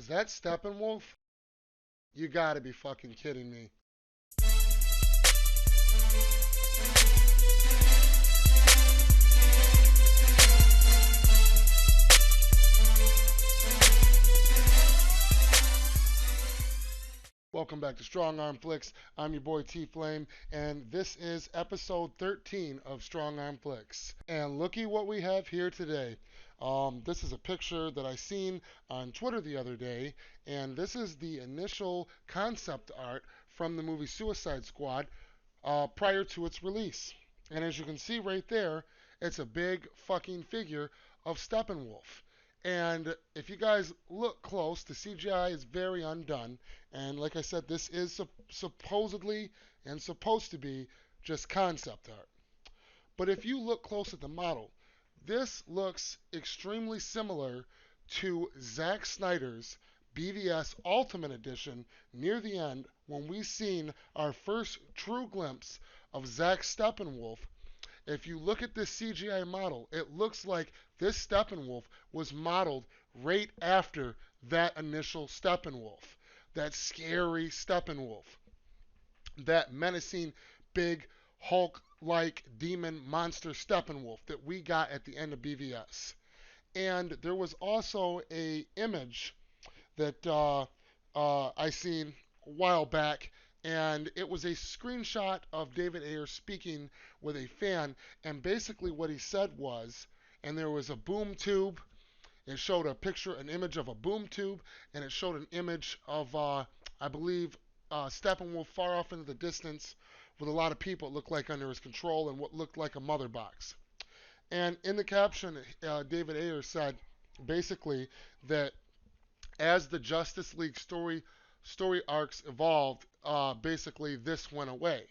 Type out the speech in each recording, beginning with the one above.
Is that Steppenwolf? You gotta be fucking kidding me. Welcome back to Strong Arm Flix. I'm your boy Tflame, and this is episode 13 of Strong Arm Flix. And looky what we have here today. This is a picture that I seen on Twitter the other day, and this is the initial concept art from the movie Suicide Squad prior to its release. And as you can see right there, it's a big fucking figure of Steppenwolf. And if you guys look close, the CGI is very undone. And like I said, this is supposedly and supposed to be just concept art. But if you look close at the model, this looks extremely similar to Zack Snyder's BVS Ultimate Edition near the end when we seen our first true glimpse of Zack Steppenwolf. If you look at this CGI model, it looks like this Steppenwolf was modeled right after that initial Steppenwolf. That scary Steppenwolf. That menacing, big, Hulk-like demon monster Steppenwolf that we got at the end of BVS. And there was also a image that I seen a while back, and it was a screenshot of David Ayer speaking with a fan, and basically what he said was, and there was a boom tube. It showed a picture, an image of a boom tube, and it showed an image of, I believe, Steppenwolf far off into the distance with a lot of people it looked like under his control and what looked like a mother box. And in the caption, David Ayer said basically that as the Justice League story arcs evolved, basically this went away.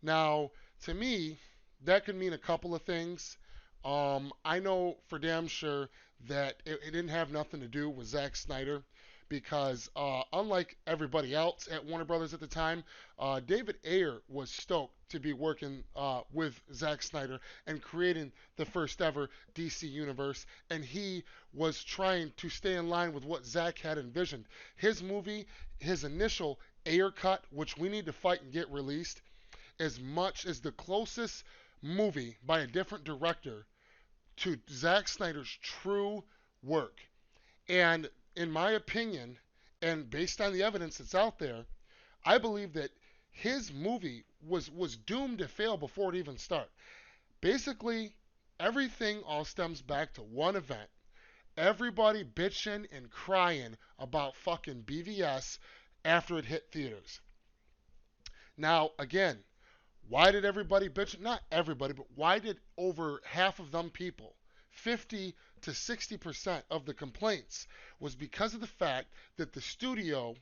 Now, to me, that could mean a couple of things. I know for damn sure that it didn't have nothing to do with Zack Snyder because unlike everybody else at Warner Brothers at the time, David Ayer was stoked to be working with Zack Snyder and creating the first ever DC universe, and he was trying to stay in line with what Zack had envisioned. His movie, his initial Ayer cut, which we need to fight and get released, as much as the closest movie by a different director to Zack Snyder's true work. And in my opinion, and based on the evidence that's out there, I believe that his movie was doomed to fail before it even started. Basically, everything all stems back to one event. Everybody bitching and crying about fucking BVS after it hit theaters. Now, again, why did everybody bitch? Not everybody, but why did over half of them people, 50 to 60% of the complaints, was because of the fact that the studio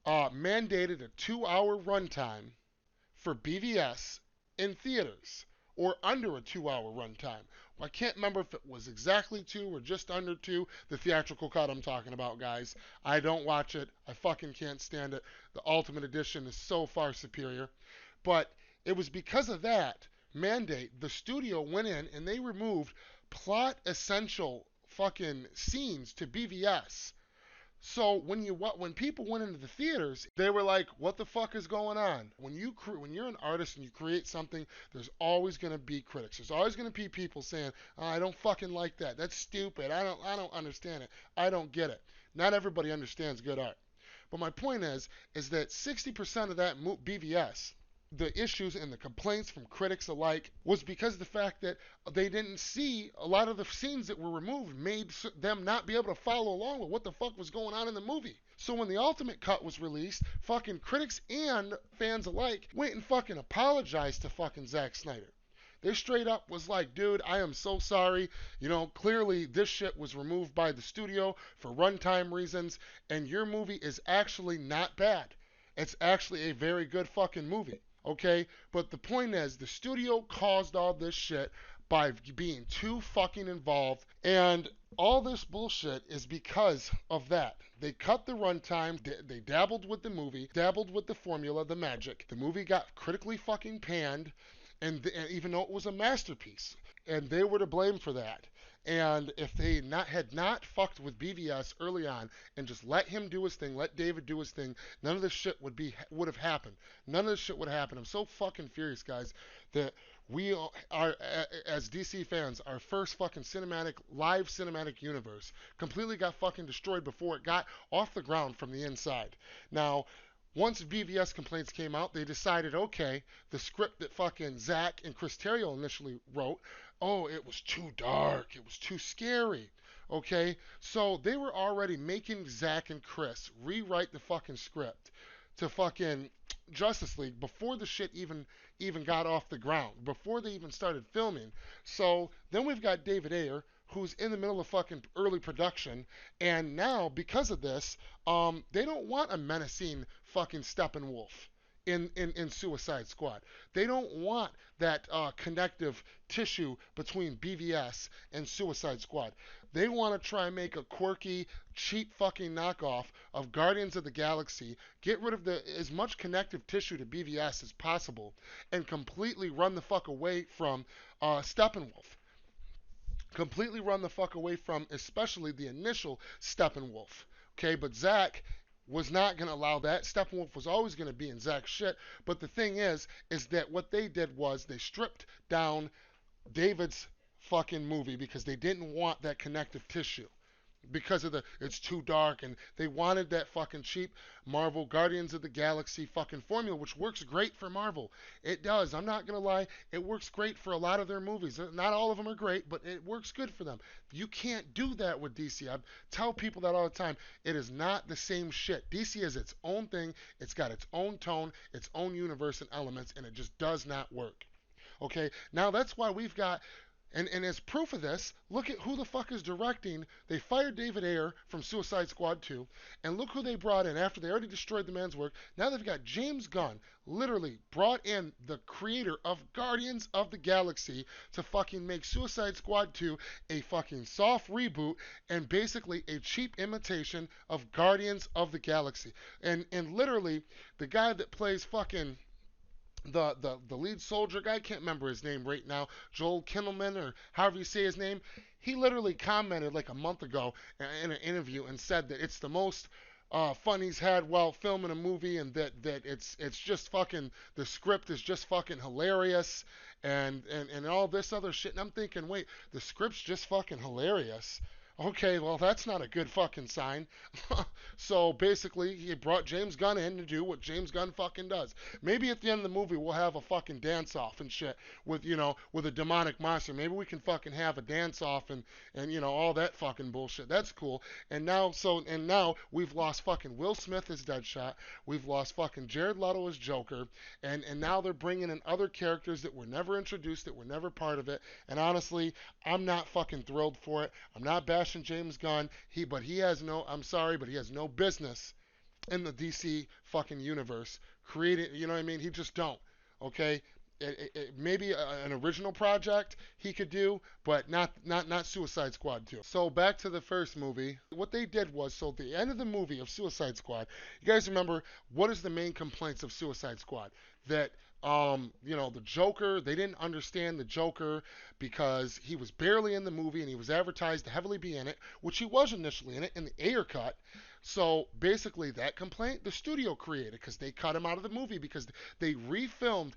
mandated a 2-hour runtime for BVS in theaters, or under a 2-hour runtime. Well, I can't remember if it was exactly 2 or just under 2. The theatrical cut I'm talking about, guys. I don't watch it. I fucking can't stand it. The Ultimate Edition is so far superior. But it was because of that mandate, the studio went in and they removed plot essential fucking scenes to BVS. So when people went into the theaters, they were like, "What the fuck is going on?" When you're an artist and you create something, there's always going to be critics. There's always going to be people saying, "Oh, I don't fucking like that. That's stupid. I don't understand it. I don't get it." Not everybody understands good art. But my point is that 60% of that BVS, the issues and the complaints from critics alike, was because of the fact that they didn't see a lot of the scenes that were removed made them not be able to follow along with what the fuck was going on in the movie. So when the Ultimate Cut was released, fucking critics and fans alike went and fucking apologized to fucking Zack Snyder. They straight up was like, "Dude, I am so sorry. You know, clearly this shit was removed by the studio for runtime reasons, and your movie is actually not bad. It's actually a very good fucking movie." Okay? But the point is, the studio caused all this shit by being too fucking involved, and all this bullshit is because of that. They cut the runtime, they dabbled with the movie, dabbled with the formula, the magic. The movie got critically fucking panned, and even though it was a masterpiece, and they were to blame for that. And if they had not fucked with BVS early on and just let him do his thing, let David do his thing, none of this shit would have happened. None of this shit would have happened. I'm so fucking furious, guys, that we are, as DC fans, our first fucking live cinematic universe completely got fucking destroyed before it got off the ground from the inside. Now, once BVS complaints came out, they decided, okay, the script that fucking Zach and Chris Terrio initially wrote, oh, it was too dark, it was too scary. Okay, so they were already making Zach and Chris rewrite the fucking script to fucking Justice League before the shit even got off the ground, before they even started filming. So then we've got David Ayer, who's in the middle of fucking early production, and now because of this, they don't want a menacing fucking Steppenwolf in Suicide Squad. They don't want that connective tissue between BVS and Suicide Squad. They want to try and make a quirky, cheap fucking knockoff of Guardians of the Galaxy, get rid of as much connective tissue to BVS as possible, and completely run the fuck away from Steppenwolf. Completely run the fuck away from, especially the initial Steppenwolf. Okay, but Zach was not going to allow that. Steppenwolf was always going to be in Zach's shit. But the thing is that what they did was they stripped down David's fucking movie because they didn't want that connective tissue because of it's too dark, and they wanted that fucking cheap Marvel Guardians of the Galaxy fucking formula, which works great for Marvel. It does. I'm not gonna lie, it works great for a lot of their movies. Not all of them are great, but it works good for them. You can't do that with DC. I tell people that all the time. It is not the same shit. DC is its own thing. It's got its own tone, its own universe and elements, and it just does not work. Okay, now that's why we've got, and as proof of this, look at who the fuck is directing. They fired David Ayer from Suicide Squad 2, and look who they brought in after they already destroyed the man's work. Now they've got James Gunn, literally brought in the creator of Guardians of the Galaxy to fucking make Suicide Squad 2 a fucking soft reboot and basically a cheap imitation of Guardians of the Galaxy. And literally, the guy that plays fucking the lead soldier guy, I can't remember his name right now, Joel Kinnaman or however you say his name, he literally commented like a month ago in an interview and said that it's the most fun he's had while filming a movie, and that it's just fucking, the script is just fucking hilarious, and all this other shit. And I'm thinking, wait, the script's just fucking hilarious. Okay, well, that's not a good fucking sign. So basically, he brought James Gunn in to do what James Gunn fucking does. Maybe at the end of the movie, we'll have a fucking dance off and shit with, with a demonic monster. Maybe we can fucking have a dance off and all that fucking bullshit. That's cool. And now we've lost fucking Will Smith as Deadshot. We've lost fucking Jared Leto as Joker. And now they're bringing in other characters that were never introduced, that were never part of it. And honestly, I'm not fucking thrilled for it. I'm not bashing James Gunn. But he has no, I'm sorry, but he has no business in the DC fucking universe creating, you know what I mean? He just don't. Okay? Maybe an original project he could do, but not Suicide Squad 2. So back to the first movie. What they did was, so at the end of the movie of Suicide Squad, you guys remember what is the main complaints of Suicide Squad? That the Joker, they didn't understand the Joker because he was barely in the movie and he was advertised to heavily be in it, which he was initially in it in the Ayer cut. So basically, that complaint the studio created because they cut him out of the movie because they refilmed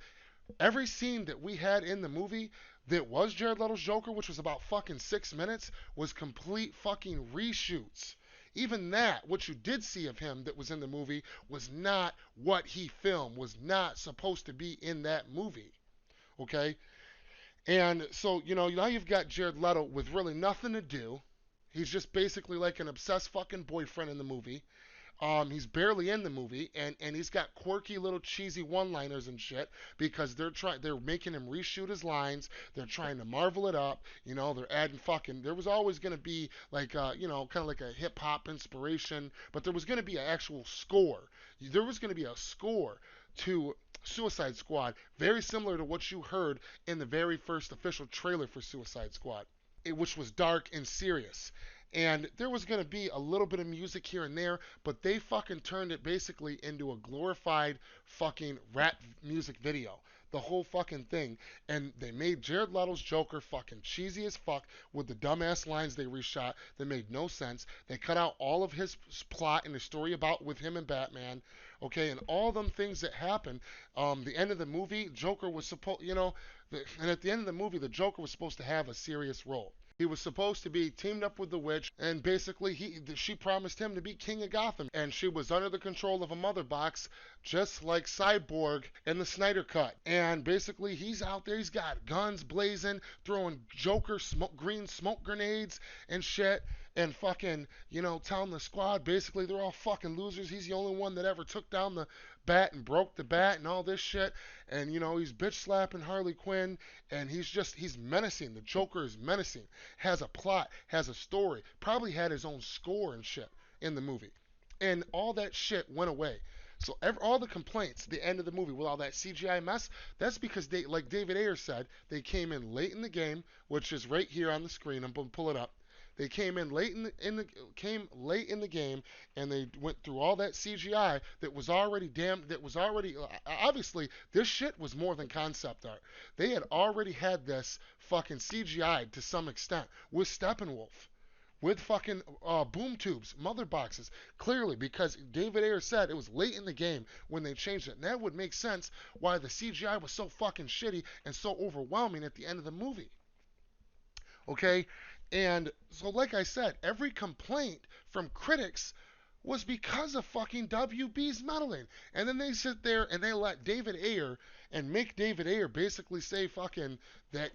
every scene that we had in the movie that was Jared Leto's Joker, which was about fucking 6 minutes, was complete fucking reshoots. Even that, what you did see of him that was in the movie, was not what he filmed, was not supposed to be in that movie. Okay? And so, now you've got Jared Leto with really nothing to do. He's just basically like an obsessed fucking boyfriend in the movie. He's barely in the movie, and he's got quirky little cheesy one-liners and shit because they're making him reshoot his lines. They're trying to marvel it up. They're adding fucking. There was always gonna be like kind of like a hip hop inspiration, but there was gonna be an actual score. There was gonna be a score to Suicide Squad, very similar to what you heard in the very first official trailer for Suicide Squad, which was dark and serious. And there was going to be a little bit of music here and there, but they fucking turned it basically into a glorified fucking rap music video. the whole fucking thing. And they made Jared Leto's Joker fucking cheesy as fuck with the dumbass lines they reshot that made no sense. They cut out all of his plot and the story about with him and Batman. Okay, and all them things that happened. The end of the movie, Joker was supposed, and at the end of the movie, the Joker was supposed to have a serious role. He was supposed to be teamed up with the witch, and basically she promised him to be king of Gotham, and she was under the control of a mother box, just like Cyborg in the Snyder cut. And basically, he's out there, he's got guns blazing, throwing Joker green smoke grenades and shit, and fucking, telling the squad basically they're all fucking losers. He's the only one that ever took down the bat and broke the bat and all this shit. And he's bitch slapping Harley Quinn, and he's menacing. The Joker is menacing, has a plot, has a story, probably had his own score and shit in the movie. And all that shit went away. So all the complaints at the end of the movie with all that CGI mess, that's because they, like David Ayer said, they came in late in the game, which is right here on the screen. I'm gonna pull it up. They came in came late in the game, and they went through all that CGI that was already obviously this shit was more than concept art. They had already had this fucking CGI to some extent with Steppenwolf, with fucking boom tubes, mother boxes, clearly because David Ayer said it was late in the game when they changed it. And that would make sense why the CGI was so fucking shitty and so overwhelming at the end of the movie. Okay? And so, like I said, every complaint from critics was because of fucking WB's meddling. And then they sit there and they let David Ayer and make David Ayer basically say fucking that,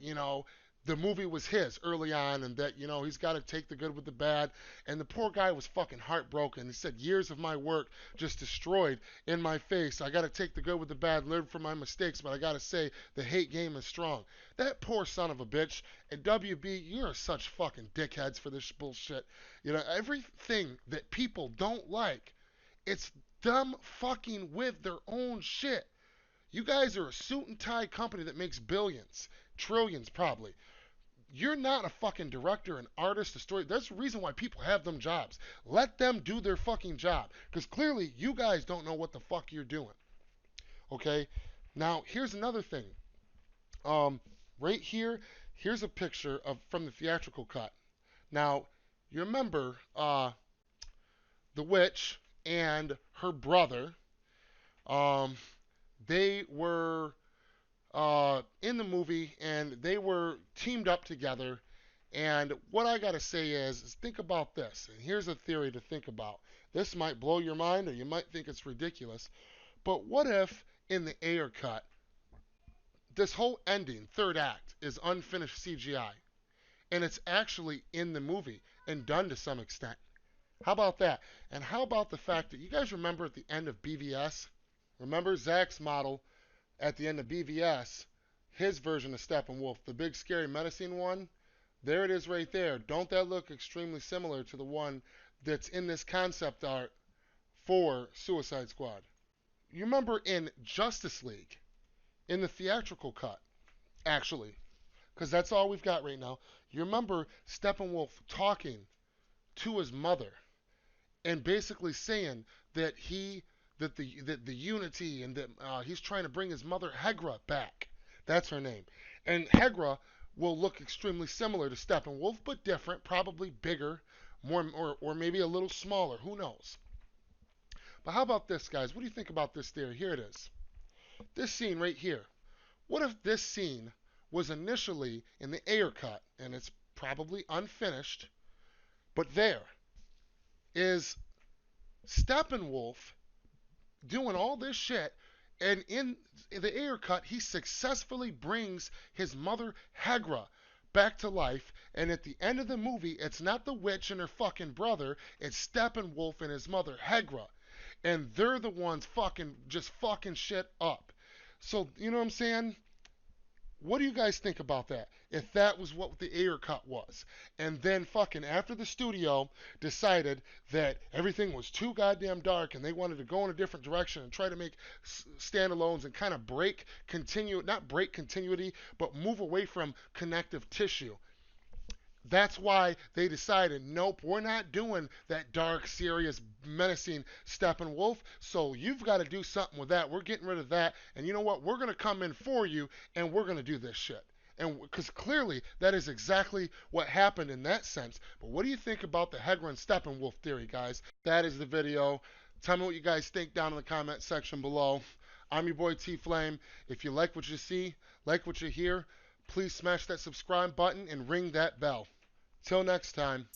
the movie was his early on, and that, he's got to take the good with the bad. And the poor guy was fucking heartbroken. He said, years of my work just destroyed in my face. I got to take the good with the bad, learn from my mistakes, but I got to say, the hate game is strong. That poor son of a bitch. And WB, you're such fucking dickheads for this bullshit. Everything that people don't like, it's them fucking with their own shit. You guys are a suit and tie company that makes billions, trillions probably. You're not a fucking director, an artist, a story. That's the reason why people have them jobs. Let them do their fucking job. Because clearly you guys don't know what the fuck you're doing. Okay? Now, here's another thing. Right here, here's a picture from the theatrical cut. Now, you remember the witch and her brother, um, they were in the movie, and they were teamed up together. And what I gotta say is think about this. And here's a theory to think about. This might blow your mind, or you might think it's ridiculous. But what if in the Ayer cut, this whole ending, third act, is unfinished CGI, and it's actually in the movie and done to some extent? How about that? And how about the fact that you guys remember at the end of BVS? Remember Zach's model at the end of BVS, his version of Steppenwolf, the big scary menacing one? There it is right there. Don't that look extremely similar to the one that's in this concept art for Suicide Squad? You remember in Justice League, in the theatrical cut, actually, because that's all we've got right now. You remember Steppenwolf talking to his mother and basically saying that the unity, and that he's trying to bring his mother Hegra back. That's her name. And Hegra will look extremely similar to Steppenwolf, but different, probably bigger, more or maybe a little smaller. Who knows? But how about this, guys? What do you think about this theory? Here it is. This scene right here. What if this scene was initially in the Ayer cut, and it's probably unfinished, but there is Steppenwolf doing all this shit, and in the Ayer cut, he successfully brings his mother Hegra back to life, and at the end of the movie, it's not the witch and her fucking brother, it's Steppenwolf and his mother Hegra, and they're the ones just fucking shit up. So, you know what I'm saying? What do you guys think about that? If that was what the Ayer cut was. And then fucking after the studio decided that everything was too goddamn dark and they wanted to go in a different direction and try to make standalones and kind of not break continuity, but move away from connective tissue. That's why they decided, nope, we're not doing that dark, serious, menacing Steppenwolf. So you've got to do something with that. We're getting rid of that. And you know what? We're going to come in for you, and we're going to do this shit. And because clearly that is exactly what happened in that sense. But what do you think about the Hegren Steppenwolf theory, guys? That is the video. Tell me what you guys think down in the comment section below. I'm your boy Tflame. If you like what you see, like what you hear, please smash that subscribe button and ring that bell. Till next time.